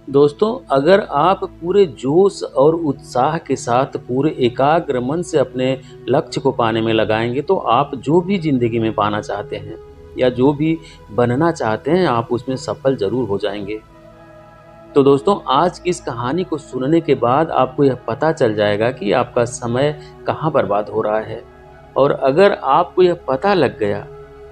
दोस्तों, अगर आप पूरे जोश और उत्साह के साथ पूरे एकाग्र मन से अपने लक्ष्य को पाने में लगाएंगे तो आप जो भी ज़िंदगी में पाना चाहते हैं या जो भी बनना चाहते हैं, आप उसमें सफल ज़रूर हो जाएँगे। तो दोस्तों, आज की इस कहानी को सुनने के बाद आपको यह पता चल जाएगा कि आपका समय कहाँ बर्बाद हो रहा है। और अगर आपको यह पता लग गया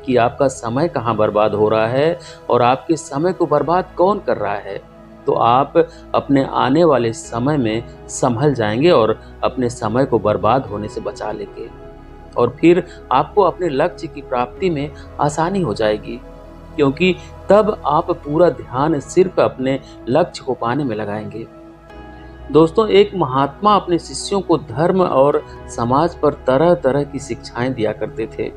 कि आपका समय कहाँ बर्बाद हो रहा है और आपके समय को बर्बाद कौन कर रहा है, तो आप अपने आने वाले समय में संभल जाएँगे और अपने समय को बर्बाद होने से बचा लेंगे। और फिर आपको अपने लक्ष्य की प्राप्ति में आसानी हो जाएगी, क्योंकि तब आप पूरा ध्यान सिर्फ अपने लक्ष्य को पाने में लगाएंगे। दोस्तों, एक महात्मा अपने शिष्यों को धर्म और समाज पर तरह तरह की शिक्षाएं दिया करते थे।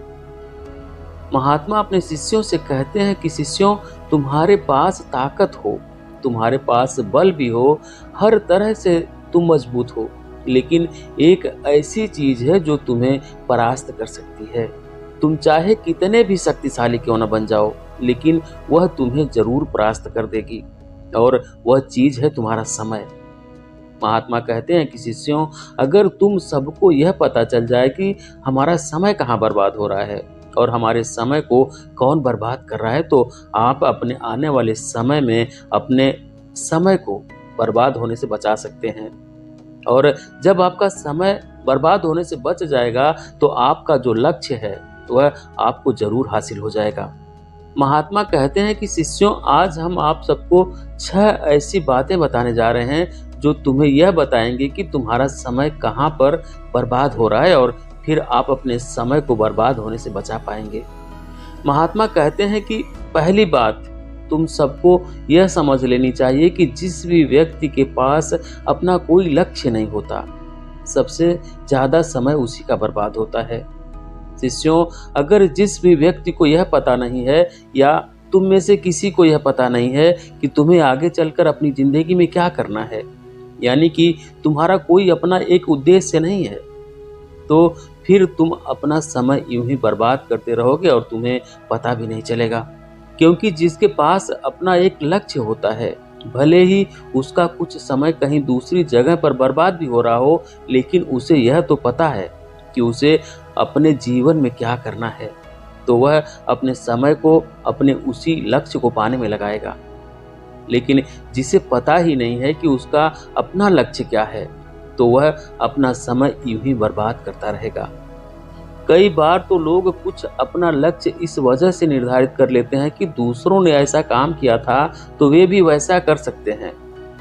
महात्मा अपने शिष्यों से कहते हैं कि शिष्यों, तुम्हारे पास ताकत हो, तुम्हारे पास बल भी हो, हर तरह से तुम मजबूत हो, लेकिन एक ऐसी चीज है जो तुम्हें परास्त कर सकती है। तुम चाहे कितने भी शक्तिशाली क्यों न बन जाओ, लेकिन वह तुम्हें जरूर परास्त कर देगी, और वह चीज है तुम्हारा समय। महात्मा कहते हैं कि शिष्यों, अगर तुम सबको यह पता चल जाए कि हमारा समय कहाँ बर्बाद हो रहा है और हमारे समय को कौन बर्बाद कर रहा है, तो आप अपने आने वाले समय में अपने समय को बर्बाद होने से बचा सकते हैं। और जब आपका समय बर्बाद होने से बच जाएगा, तो आपका जो लक्ष्य है वह आपको जरूर हासिल हो जाएगा। महात्मा कहते हैं कि शिष्यों, आज हम आप सबको 6 ऐसी बातें बताने जा रहे हैं जो तुम्हें यह बताएंगे कि तुम्हारा समय कहाँ पर बर्बाद हो रहा है, और फिर आप अपने समय को बर्बाद होने से बचा पाएंगे। महात्मा कहते हैं कि पहली बात, तुम सबको यह समझ लेनी चाहिए कि जिस भी व्यक्ति के पास अपना कोई लक्ष्य नहीं होता, सबसे ज्यादा समय उसी का बर्बाद होता है। शिष्यों, अगर जिस भी व्यक्ति को यह पता नहीं है या तुम में से किसी को यह पता नहीं है कि तुम्हें आगे चलकर अपनी जिंदगी में क्या करना है, यानी कि तुम्हारा कोई अपना एक उद्देश्य नहीं है, तो फिर तुम अपना समय यूं ही बर्बाद करते रहोगे और तुम्हें पता भी नहीं चलेगा। क्योंकि जिसके पास अपना एक लक्ष्य होता है, भले ही उसका कुछ समय कहीं दूसरी जगह पर बर्बाद भी हो रहा हो, लेकिन उसे यह तो पता है कि उसे अपने जीवन में क्या करना है, तो वह अपने समय को अपने उसी लक्ष्य को पाने में लगाएगा। लेकिन जिसे पता ही नहीं है कि उसका अपना लक्ष्य क्या है, तो वह अपना समय यूं ही बर्बाद करता रहेगा। कई बार तो लोग कुछ अपना लक्ष्य इस वजह से निर्धारित कर लेते हैं कि दूसरों ने ऐसा काम किया था तो वे भी वैसा कर सकते हैं,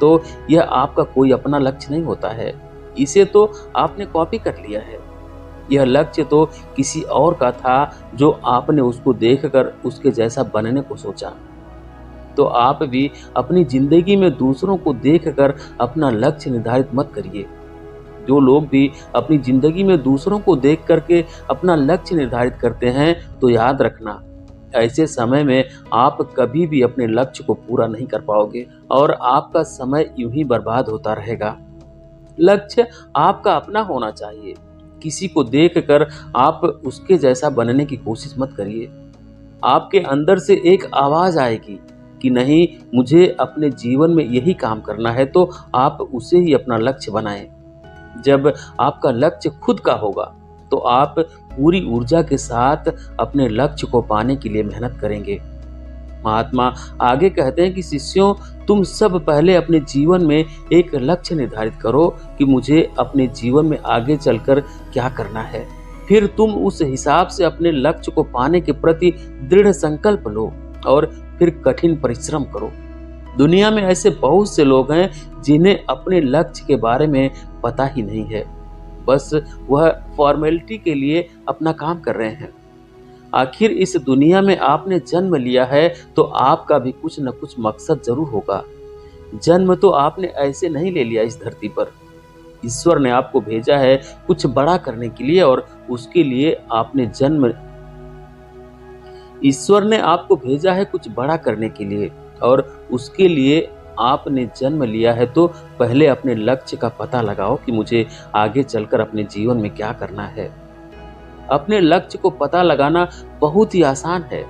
तो यह आपका कोई अपना लक्ष्य नहीं होता है, इसे तो आपने कॉपी कर लिया है। यह लक्ष्य तो किसी और का था जो आपने उसको देखकर उसके जैसा बनने को सोचा। तो आप भी अपनी जिंदगी में दूसरों को देखकर अपना लक्ष्य निर्धारित मत करिए। जो लोग भी अपनी जिंदगी में दूसरों को देख करके अपना लक्ष्य निर्धारित करते हैं, तो याद रखना, ऐसे समय में आप कभी भी अपने लक्ष्य को पूरा नहीं कर पाओगे और आपका समय यूं ही बर्बाद होता रहेगा। लक्ष्य आपका अपना होना चाहिए। किसी को देखकर आप उसके जैसा बनने की कोशिश मत करिए। आपके अंदर से एक आवाज आएगी कि नहीं, मुझे अपने जीवन में यही काम करना है, तो आप उसे ही अपना लक्ष्य बनाएं। जब आपका लक्ष्य खुद का होगा, तो आप पूरी ऊर्जा के साथ अपने लक्ष्य को पाने के लिए मेहनत करेंगे। महात्मा आगे कहते हैं कि शिष्यों, तुम सब पहले अपने जीवन में एक लक्ष्य निर्धारित करो कि मुझे अपने जीवन में आगे चलकर क्या करना है। फिर तुम उस हिसाब से अपने लक्ष्य को पाने के प्रति दृढ़ संकल्प लो और फिर कठिन परिश्रम करो। दुनिया में ऐसे बहुत से लोग हैं जिन्हें अपने लक्ष्य के बारे में पता ही नहीं है, बस वह फॉर्मेलिटी के लिए अपना काम कर रहे हैं। आखिर इस दुनिया में आपने जन्म लिया है तो आपका भी कुछ न कुछ मकसद जरूर होगा। जन्म तो आपने ऐसे नहीं ले लिया इस धरती पर। ईश्वर ने आपको भेजा है कुछ बड़ा करने के लिए, और उसके लिए आपने ईश्वर ने आपको भेजा है कुछ बड़ा करने के लिए, और उसके लिए आपने जन्म लिया है। तो पहले अपने लक्ष्य का पता लगाओ कि मुझे आगे चलकर अपने जीवन में क्या करना है। अपने लक्ष्य को पता लगाना बहुत ही आसान है।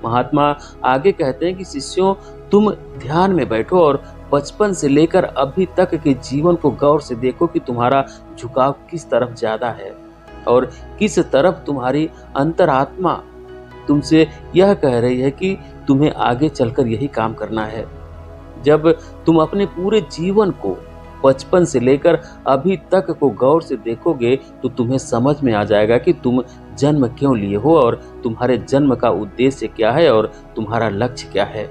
महात्मा आगे कहते हैं कि शिष्यों, तुम ध्यान में बैठो और बचपन से लेकर अभी तक के जीवन को गौर से देखो कि तुम्हारा झुकाव किस तरफ ज़्यादा है और किस तरफ तुम्हारी अंतरात्मा तुमसे यह कह रही है कि तुम्हें आगे चलकर यही काम करना है। जब तुम अपने पूरे जीवन को बचपन से लेकर अभी तक को गौर से देखोगे तो तुम्हें समझ में आ जाएगा कि तुम जन्म क्यों लिए हो और तुम्हारे जन्म का उद्देश्य क्या है और तुम्हारा लक्ष्य क्या है।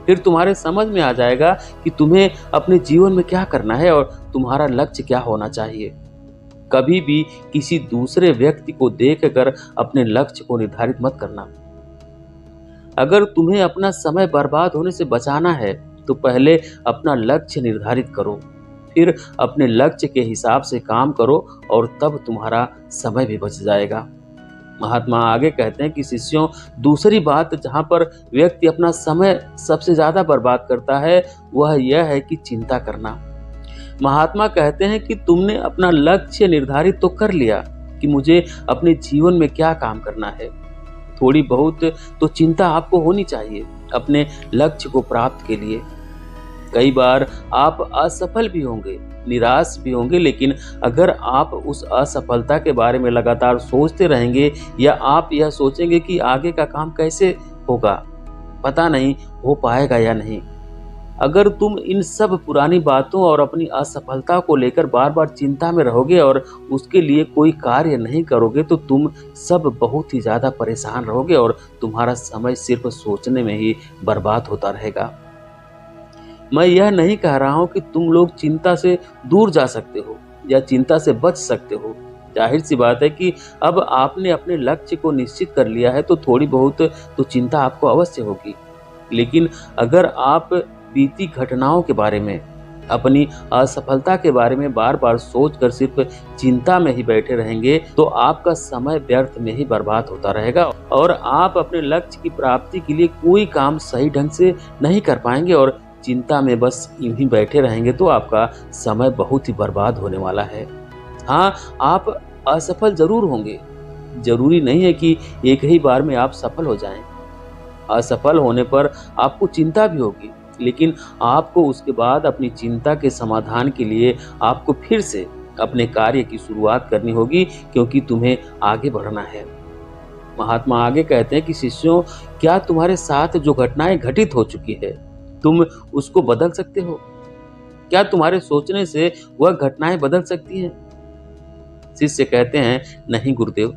फिर तुम्हारे समझ में आ जाएगा कि तुम्हें अपने जीवन में क्या करना है और तुम्हारा लक्ष्य क्या होना चाहिए। कभी भी किसी दूसरे व्यक्ति को देखकर अपने लक्ष्य को निर्धारित मत करना। अगर तुम्हें अपना समय बर्बाद होने से बचाना है तो पहले अपना लक्ष्य निर्धारित करो, फिर अपने लक्ष्य के हिसाब से काम करो और तब तुम्हारा समय भी बच जाएगा। महात्मा आगे कहते हैं कि शिष्यों, दूसरी बात जहाँ पर व्यक्ति अपना समय सबसे ज़्यादा बर्बाद करता है वह यह है कि चिंता करना। महात्मा कहते हैं कि तुमने अपना लक्ष्य निर्धारित तो कर लिया कि मुझे अपने जीवन में क्या काम करना है। थोड़ी बहुत तो चिंता आपको होनी चाहिए अपने लक्ष्य को प्राप्त के लिए। कई बार आप असफल भी होंगे, निराश भी होंगे, लेकिन अगर आप उस असफलता के बारे में लगातार सोचते रहेंगे या आप यह सोचेंगे कि आगे का काम कैसे होगा, पता नहीं हो पाएगा या नहीं, अगर तुम इन सब पुरानी बातों और अपनी असफलता को लेकर बार बार चिंता में रहोगे और उसके लिए कोई कार्य नहीं करोगे तो तुम सब बहुत ही ज़्यादा परेशान रहोगे और तुम्हारा समय सिर्फ सोचने में ही बर्बाद होता रहेगा। मैं यह नहीं कह रहा हूं कि तुम लोग चिंता से दूर जा सकते हो या चिंता से बच सकते हो। जाहिर सी बात है कि अब आपने अपने लक्ष्य को निश्चित कर लिया है तो थोड़ी बहुत तो चिंता आपको अवश्य होगी। लेकिन अगर आप बीती घटनाओं के बारे में, अपनी असफलता के बारे में बार बार सोचकर सिर्फ चिंता में ही बैठे रहेंगे तो आपका समय व्यर्थ में ही बर्बाद होता रहेगा और आप अपने लक्ष्य की प्राप्ति के लिए कोई काम सही ढंग से नहीं कर पाएंगे और चिंता में बस यूं ही बैठे रहेंगे तो आपका समय बहुत ही बर्बाद होने वाला है। हाँ, आप असफल जरूर होंगे, जरूरी नहीं है कि एक ही बार में आप सफल हो जाएं। असफल होने पर आपको चिंता भी होगी, लेकिन आपको उसके बाद अपनी चिंता के समाधान के लिए आपको फिर से अपने कार्य की शुरुआत करनी होगी, क्योंकि तुम्हें आगे बढ़ना है। महात्मा आगे कहते हैं कि शिष्यों, क्या तुम्हारे साथ जो घटनाएं घटित हो चुकी है तुम उसको बदल सकते हो? क्या तुम्हारे सोचने से वह घटनाएं बदल सकती हैं? शिष्य कहते हैं, नहीं गुरुदेव,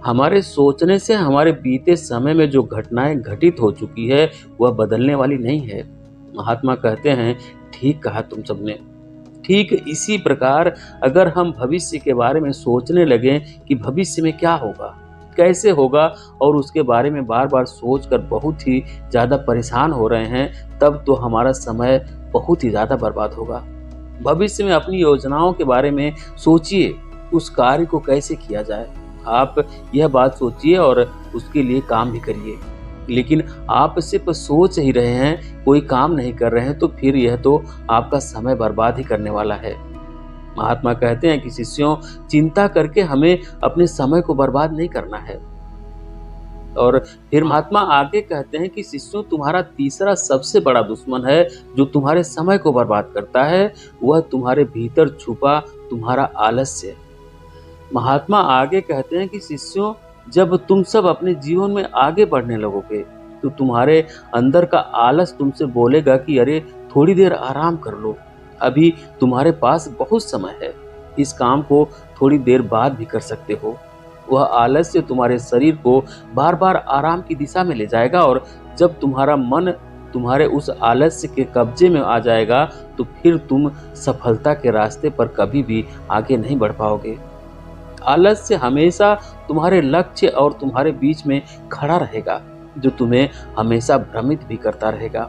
हमारे सोचने से हमारे बीते समय में जो घटनाएं घटित हो चुकी है वह बदलने वाली नहीं है। महात्मा कहते हैं, ठीक कहा तुम सबने। ठीक इसी प्रकार अगर हम भविष्य के बारे में सोचने लगें कि भविष्य में क्या होगा, कैसे होगा और उसके बारे में बार बार सोचकर बहुत ही ज़्यादा परेशान हो रहे हैं, तब तो हमारा समय बहुत ही ज़्यादा बर्बाद होगा। भविष्य में अपनी योजनाओं के बारे में सोचिए, उस कार्य को कैसे किया जाए, आप यह बात सोचिए और उसके लिए काम भी करिए। लेकिन आप सिर्फ सोच ही रहे हैं, कोई काम नहीं कर रहे हैं, तो फिर यह तो आपका समय बर्बाद ही करने वाला है। महात्मा कहते हैं कि शिष्यों, चिंता करके हमें अपने समय को बर्बाद नहीं करना है। और फिर महात्मा आगे कहते हैं कि शिष्यों, तुम्हारा तीसरा सबसे बड़ा दुश्मन है जो तुम्हारे समय को बर्बाद करता है, वह तुम्हारे भीतर छुपा तुम्हारा आलस्य। महात्मा आगे कहते हैं कि शिष्यों, जब तुम सब अपने जीवन में आगे बढ़ने लगोगे तो तुम्हारे अंदर का आलस तुमसे बोलेगा कि अरे थोड़ी देर आराम कर लो, अभी तुम्हारे पास बहुत समय है, इस काम को थोड़ी देर बाद भी कर सकते हो। वह आलस्य तुम्हारे शरीर को बार बार आराम की दिशा में ले जाएगा और जब तुम्हारा मन तुम्हारे उस आलस्य के कब्जे में आ जाएगा तो फिर तुम सफलता के रास्ते पर कभी भी आगे नहीं बढ़ पाओगे। आलस्य हमेशा तुम्हारे लक्ष्य और तुम्हारे बीच में खड़ा रहेगा, जो तुम्हें हमेशा भ्रमित भी करता रहेगा,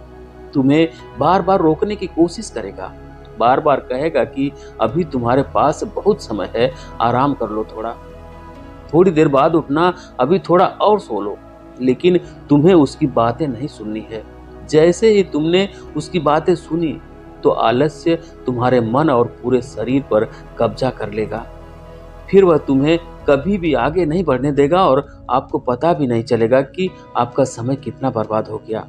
तुम्हें बार बार रोकने की कोशिश करेगा, बार बार कहेगा कि अभी तुम्हारे पास बहुत समय है, आराम कर लो, थोड़ी देर बाद उठना, अभी थोड़ा और सो लो। लेकिन तुम्हें उसकी बातें नहीं सुननी है। जैसे ही तुमने उसकी बातें सुनी तो आलस्य तुम्हारे मन और पूरे शरीर पर कब्जा कर लेगा। फिर वह तुम्हें कभी भी आगे नहीं बढ़ने देगा और आपको पता भी नहीं चलेगा कि आपका समय कितना बर्बाद हो गया।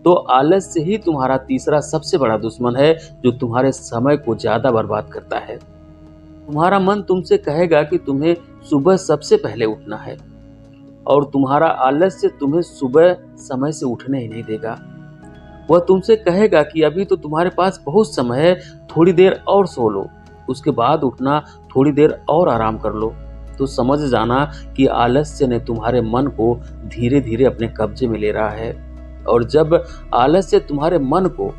तो आलस्य ही तुम्हारा तीसरा सबसे बड़ा दुश्मन है, जो तुम्हारे समय को ज्यादा बर्बाद करता है। तुम्हारा मन तुमसे कहेगा कि तुम्हें सुबह सबसे पहले उठना है, और तुम्हारा आलस्य तुम्हें सुबह समय से उठने ही नहीं देगा। वह तुमसे कहेगा कि अभी तो तुम्हारे पास बहुत समय है, थोड़ी देर और सो लो, उसके बाद उठना, थोड़ी देर और आराम कर लो। तो समझ जाना कि आलस्य ने तुम्हारे मन को धीरे धीरे अपने कब्जे में ले रहा है, और जब आलस्य तुम्हारे मन को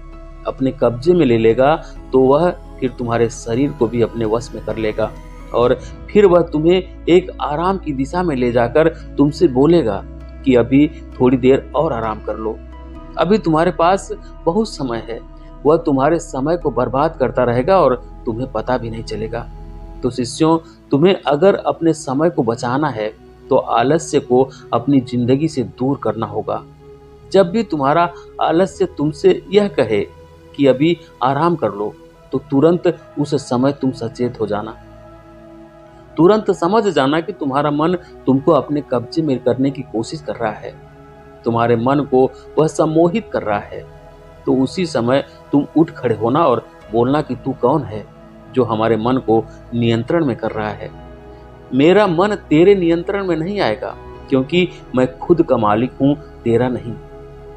अपने कब्जे में ले लेगा तो वह फिर तुम्हारे शरीर को भी अपने वश में कर लेगा, और फिर वह तुम्हें एक आराम की दिशा में ले जाकर तुमसे बोलेगा कि अभी थोड़ी देर और आराम कर लो, अभी तुम्हारे पास बहुत समय है। वह तुम्हारे समय को बर्बाद करता रहेगा और तुम्हें पता भी नहीं चलेगा। तो शिष्यों, तुम्हें अगर अपने समय को बचाना है तो आलस्य को अपनी जिंदगी से दूर करना होगा। जब भी तुम्हारा आलस्य तुमसे यह कहे कि अभी आराम कर लो, तो तुरंत उस समय तुम सचेत हो जाना। तुरंत समझ जाना कि तुम्हारा मन तुमको अपने कब्जे में करने की कोशिश कर रहा है, तुम्हारे मन को वह सम्मोहित कर रहा है। तो उसी समय तुम उठ खड़े होना और बोलना कि तू कौन है जो हमारे मन को नियंत्रण में कर रहा है। मेरा मन तेरे नियंत्रण में नहीं आएगा, क्योंकि मैं खुद का मालिक हूं, तेरा नहीं।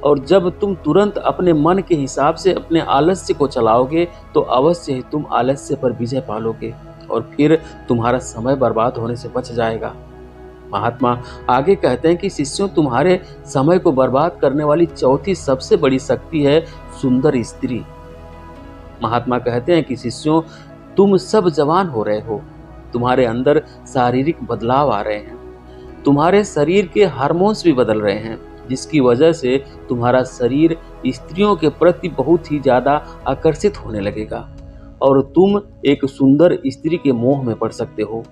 और जब तुम तुरंत अपने मन के हिसाब से अपने आलस्य को चलाओगे तो अवश्य ही तुम आलस्य पर विजय पालोगे, और फिर तुम्हारा समय बर्बाद होने से बच जाएगा। महात्मा आगे कहते हैं कि शिष्यों, तुम्हारे समय को बर्बाद करने वाली चौथी सबसे बड़ी शक्ति है सुंदर स्त्री। महात्मा कहते हैं कि शिष्यों, तुम सब जवान हो रहे हो, तुम्हारे अंदर शारीरिक बदलाव आ रहे हैं, तुम्हारे शरीर के हार्मोन्स भी बदल रहे हैं, जिसकी वजह से तुम्हारा शरीर स्त्रियों के प्रति बहुत ही ज्यादा आकर्षित होने लगेगा, और तुम एक सुंदर स्त्री के मोह में पड़ सकते हो,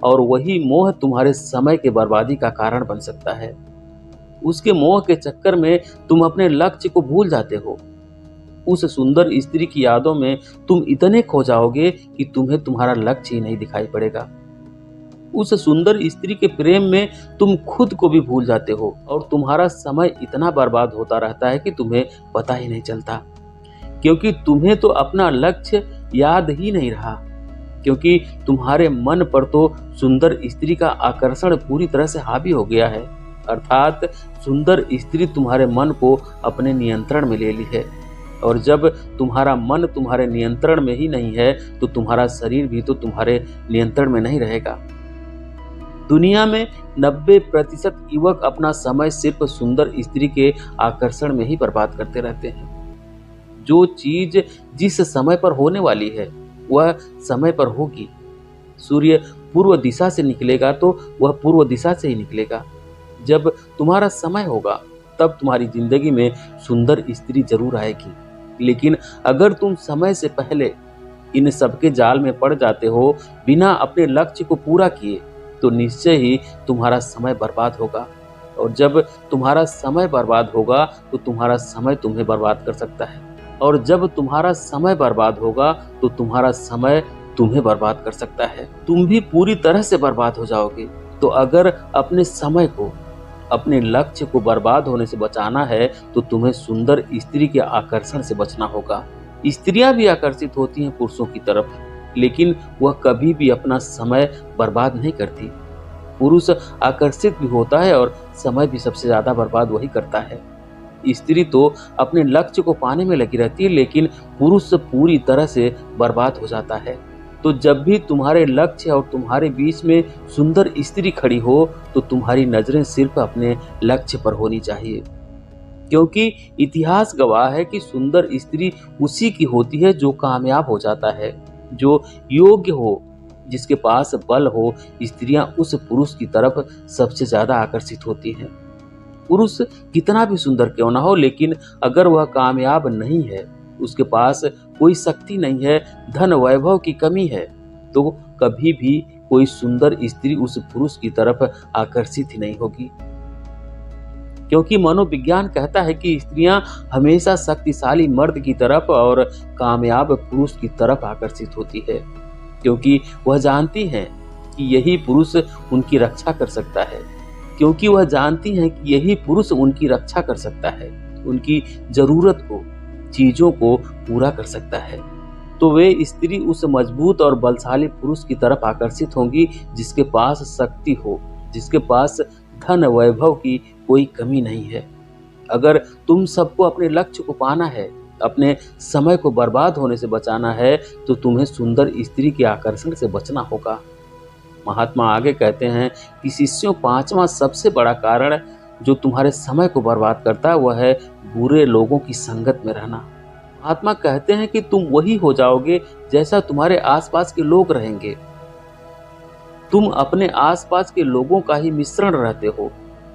और वही मोह तुम्हारे समय के बर्बादी का कारण बन सकता है। उसके मोह के चक्कर में तुम अपने लक्ष्य को भूल जाते हो। उस सुंदर स्त्री की यादों में तुम इतने खो जाओगे कि तुम्हें तुम्हारा लक्ष्य ही नहीं दिखाई पड़ेगा। उस सुंदर स्त्री के प्रेम में तुम खुद को भी भूल जाते हो, और तुम्हारा समय इतना बर्बाद होता रहता है कि तुम्हें पता ही नहीं चलता, क्योंकि तुम्हें तो अपना लक्ष्य याद ही नहीं रहा, क्योंकि तुम्हारे मन पर तो सुंदर स्त्री का आकर्षण पूरी तरह से हावी हो गया है। अर्थात सुंदर स्त्री तुम्हारे मन को अपने नियंत्रण में ले ली है, और जब तुम्हारा मन तुम्हारे नियंत्रण में ही नहीं है तो तुम्हारा शरीर भी तो तुम्हारे नियंत्रण में नहीं रहेगा। दुनिया में 90% युवक अपना समय सिर्फ सुंदर स्त्री के आकर्षण में ही बर्बाद करते रहते हैं। जो चीज जिस समय पर होने वाली है वह समय पर होगी। सूर्य पूर्व दिशा से निकलेगा तो वह पूर्व दिशा से ही निकलेगा। जब तुम्हारा समय होगा तब तुम्हारी जिंदगी में सुंदर स्त्री जरूर आएगी, लेकिन अगर तुम समय से पहले इन सबके जाल में पड़ जाते हो बिना अपने लक्ष्य को पूरा किए, तो निश्चय ही तुम्हारा समय बर्बाद होगा, और जब तुम्हारा समय बर्बाद होगा तो तुम्हारा समय तुम्हें बर्बाद कर सकता है, और जब तुम्हारा समय बर्बाद होगा तो तुम्हारा समय तुम्हें बर्बाद कर सकता है। तुम भी पूरी तरह से बर्बाद हो जाओगे। तो अगर अपने समय को, अपने लक्ष्य को बर्बाद होने से बचाना है तो तुम्हें सुंदर स्त्री के आकर्षण से बचना होगा। स्त्रियां भी आकर्षित होती हैं पुरुषों की तरफ, लेकिन वह कभी भी अपना समय बर्बाद नहीं करती। पुरुष आकर्षित भी होता है और समय भी सबसे ज्यादा बर्बाद वही करता है। स्त्री तो अपने लक्ष्य को पाने में लगी रहती है, लेकिन पुरुष पूरी तरह से बर्बाद हो जाता है। तो जब भी तुम्हारे लक्ष्य और तुम्हारे बीच में सुंदर स्त्री खड़ी हो तो तुम्हारी नजरें सिर्फ अपने लक्ष्य पर होनी चाहिए, क्योंकि इतिहास गवाह है कि सुंदर स्त्री उसी की होती है जो कामयाब हो जाता है, जो योग्य हो, जिसके पास बल हो। स्त्रियां उस पुरुष की तरफ सबसे ज्यादा आकर्षित होती हैं। पुरुष कितना भी सुंदर क्यों ना हो, लेकिन अगर वह कामयाब नहीं है, उसके पास कोई शक्ति नहीं है, धन वैभव की कमी है, तो कभी भी कोई सुंदर स्त्री उस पुरुष की तरफ आकर्षित ही नहीं होगी। क्योंकि मनोविज्ञान कहता है कि स्त्रियां हमेशा शक्तिशाली मर्द की तरफ और कामयाब पुरुष की तरफ आकर्षित होती है, क्योंकि वह जानती हैं कि यही पुरुष उनकी रक्षा कर सकता है, क्योंकि वह जानती हैं कि यही पुरुष उनकी रक्षा कर सकता है। उनकी ज़रूरत को, चीज़ों को पूरा कर सकता है, तो वे स्त्री उस मजबूत और बलशाली पुरुष की तरफ आकर्षित होंगी जिसके पास शक्ति हो, जिसके पास धन वैभव की कोई कमी नहीं है। अगर तुम सबको अपने लक्ष्य को पाना है, अपने समय को बर्बाद होने से बचाना है, तो तुम्हें सुंदर स्त्री के आकर्षण से बचना होगा। महात्मा आगे कहते हैं कि शिष्यों, पांचवा सबसे बड़ा कारण जो तुम्हारे समय को बर्बाद करता है वह है बुरे लोगों की संगत में रहना। महात्मा कहते हैं कि तुम वही हो जाओगे जैसा तुम्हारे आसपास के लोग रहेंगे। तुम अपने आसपास के लोगों का ही मिश्रण रहते हो।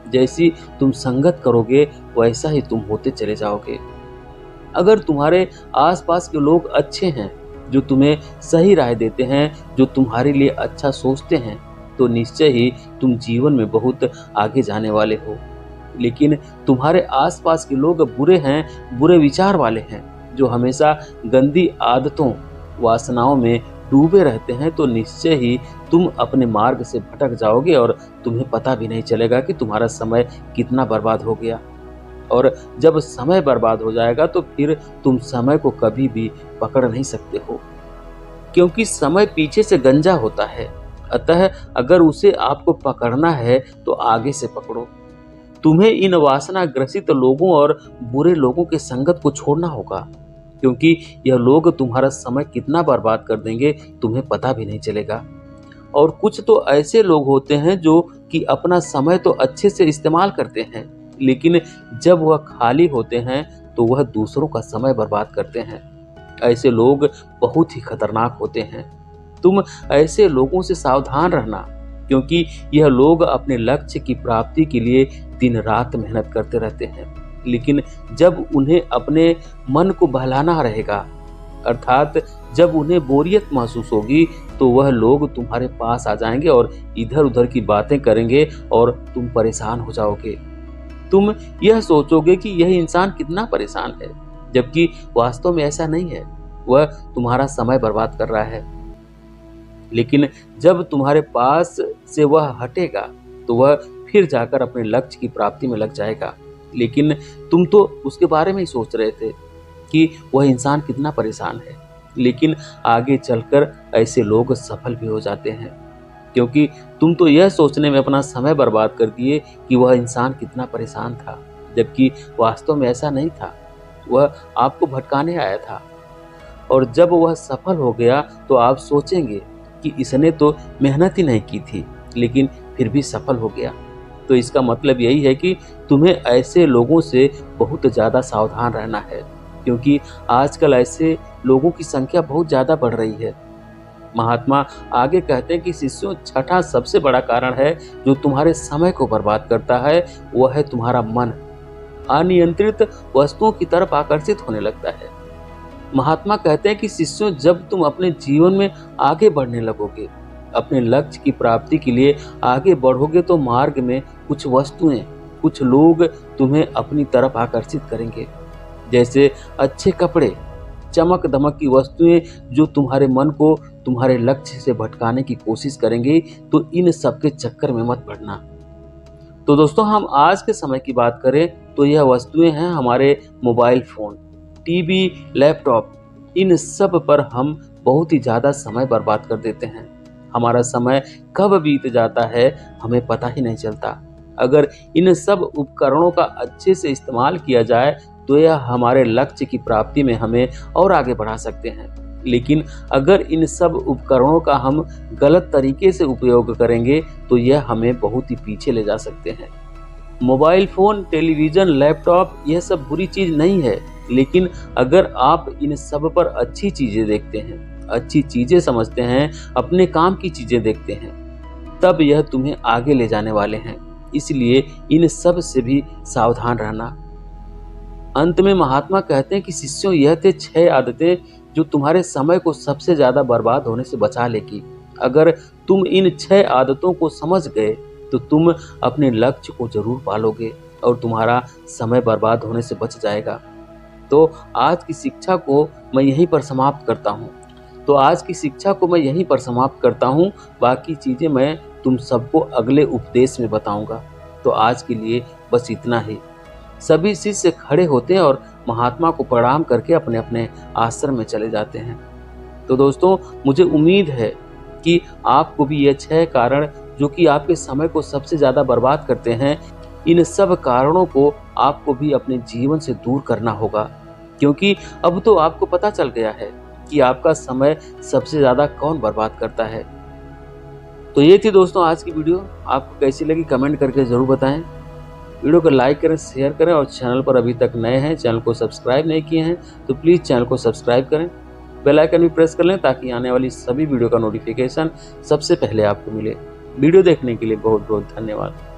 जैसी तुम संगत करोगे वैसा ही तुम होते चले जाओगे। अगर तुम्हारे आसपास के लोग अच्छे हैं, जो तुम्हें सही राय देते हैं, जो तुम्हारे लिए अच्छा सोचते हैं, तो निश्चय ही तुम जीवन में बहुत आगे जाने वाले हो। लेकिन तुम्हारे आसपास के लोग बुरे हैं, बुरे विचार वाले हैं, जो हमेशा गंदी आदतों, वासनाओं में डूबे रहते हैं, तो निश्चय ही तुम अपने मार्ग से भटक जाओगे और तुम्हें पता भी नहीं चलेगा कि तुम्हारा समय कितना बर्बाद हो गया। और जब समय बर्बाद हो जाएगा तो फिर तुम समय को कभी भी पकड़ नहीं सकते हो, क्योंकि समय पीछे से गंजा होता है। अतः अगर उसे आपको पकड़ना है तो आगे से पकड़ो। तुम्हें इन वासना ग्रसित लोगों और बुरे लोगों के संगत को छोड़ना होगा, क्योंकि यह लोग तुम्हारा समय कितना बर्बाद कर देंगे तुम्हें पता भी नहीं चलेगा। और कुछ तो ऐसे लोग होते हैं जो कि अपना समय तो अच्छे से इस्तेमाल करते हैं, लेकिन जब वह खाली होते हैं तो वह दूसरों का समय बर्बाद करते हैं। ऐसे लोग बहुत ही खतरनाक होते हैं। तुम ऐसे लोगों से सावधान रहना, क्योंकि यह लोग अपने लक्ष्य की प्राप्ति के लिए दिन रात मेहनत करते रहते हैं, लेकिन जब उन्हें अपने मन को बहलाना रहेगा, अर्थात जब उन्हें बोरियत महसूस होगी, तो वह लोग तुम्हारे पास आ जाएंगे और इधर उधर की बातें करेंगे और तुम परेशान हो जाओगे। तुम यह सोचोगे कि यह इंसान कितना परेशान है, जबकि वास्तव में ऐसा नहीं है। वह तुम्हारा समय बर्बाद कर रहा है। लेकिन जब तुम्हारे पास से वह हटेगा तो वह फिर जाकर अपने लक्ष्य की प्राप्ति में लग जाएगा। लेकिन तुम तो उसके बारे में ही सोच रहे थे कि वह इंसान कितना परेशान है, लेकिन आगे चलकर ऐसे लोग सफल भी हो जाते हैं, क्योंकि तुम तो यह सोचने में अपना समय बर्बाद कर दिए कि वह इंसान कितना परेशान था, जबकि वास्तव में ऐसा नहीं था। वह आपको भटकाने आया था, और जब वह सफल हो गया तो आप सोचेंगे कि इसने तो मेहनत ही नहीं की थी, लेकिन फिर भी सफल हो गया। तो इसका मतलब यही है कि तुम्हें ऐसे लोगों से बहुत ज़्यादा सावधान रहना है, क्योंकि आजकल ऐसे लोगों की संख्या बहुत ज़्यादा बढ़ रही है। महात्मा आगे कहते हैं कि शिष्यों, छठा सबसे बड़ा कारण है जो तुम्हारे समय को बर्बाद करता है, वह है तुम्हारा मन अनियंत्रित वस्तुओं की तरफ आकर्षित होने लगता है। महात्मा कहते हैं कि शिष्यों, जब तुम अपने जीवन में आगे बढ़ने लगोगे, अपने लक्ष्य की प्राप्ति के लिए आगे बढ़ोगे, तो मार्ग में कुछ वस्तुएं, कुछ लोग तुम्हें अपनी तरफ आकर्षित करेंगे। जैसे अच्छे कपड़े, चमक दमक की वस्तुएं जो तुम्हारे मन को तुम्हारे लक्ष्य से भटकाने की कोशिश करेंगे, तो इन सब के चक्कर में मत पड़ना। तो दोस्तों, हम आज के समय की बात करें तो यह वस्तुएं हैं हमारे मोबाइल फ़ोन, टीवी, लैपटॉप। इन सब पर हम बहुत ही ज़्यादा समय बर्बाद कर देते हैं। हमारा समय कब बीत जाता है हमें पता ही नहीं चलता। अगर इन सब उपकरणों का अच्छे से इस्तेमाल किया जाए तो यह हमारे लक्ष्य की प्राप्ति में हमें और आगे बढ़ा सकते हैं। लेकिन अगर इन सब उपकरणों का हम गलत तरीके से उपयोग करेंगे तो यह हमें बहुत ही पीछे ले जा सकते हैं। मोबाइल फ़ोन, टेलीविज़न, लैपटॉप यह सब बुरी चीज़ नहीं है, लेकिन अगर आप इन सब पर अच्छी चीज़ें देखते हैं, अच्छी चीज़ें समझते हैं, अपने काम की चीज़ें देखते हैं, तब यह तुम्हें आगे ले जाने वाले हैं। इसलिए इन सब से भी सावधान रहना। अंत में महात्मा कहते हैं कि शिष्यों, यह थे 6 आदतें जो तुम्हारे समय को सबसे ज़्यादा बर्बाद होने से बचा लेगी। अगर तुम इन 6 आदतों को समझ गए तो तुम अपने लक्ष्य को जरूर पालोगे और तुम्हारा समय बर्बाद होने से बच जाएगा। तो आज की शिक्षा को मैं यहीं पर समाप्त करता हूँ। बाकी चीज़ें मैं तुम सबको अगले उपदेश में बताऊंगा। तो आज के लिए बस इतना ही। सभी शिष्य खड़े होते हैं और महात्मा को प्रणाम करके अपने अपने आश्रम में चले जाते हैं। तो दोस्तों, मुझे उम्मीद है कि आपको भी ये 6 कारण जो कि आपके समय को सबसे ज़्यादा बर्बाद करते हैं, इन सब कारणों को आपको भी अपने जीवन से दूर करना होगा, क्योंकि अब तो आपको पता चल गया है कि आपका समय सबसे ज़्यादा कौन बर्बाद करता है। तो ये थी दोस्तों आज की वीडियो। आपको कैसी लगी कमेंट करके ज़रूर बताएं। वीडियो को लाइक करें, शेयर करें और चैनल पर अभी तक नए हैं, चैनल को सब्सक्राइब नहीं किए हैं तो प्लीज़ चैनल को सब्सक्राइब करें। बेल आइकन भी प्रेस कर लें ताकि आने वाली सभी वीडियो का नोटिफिकेशन सबसे पहले आपको मिले। वीडियो देखने के लिए बहुत बहुत धन्यवाद।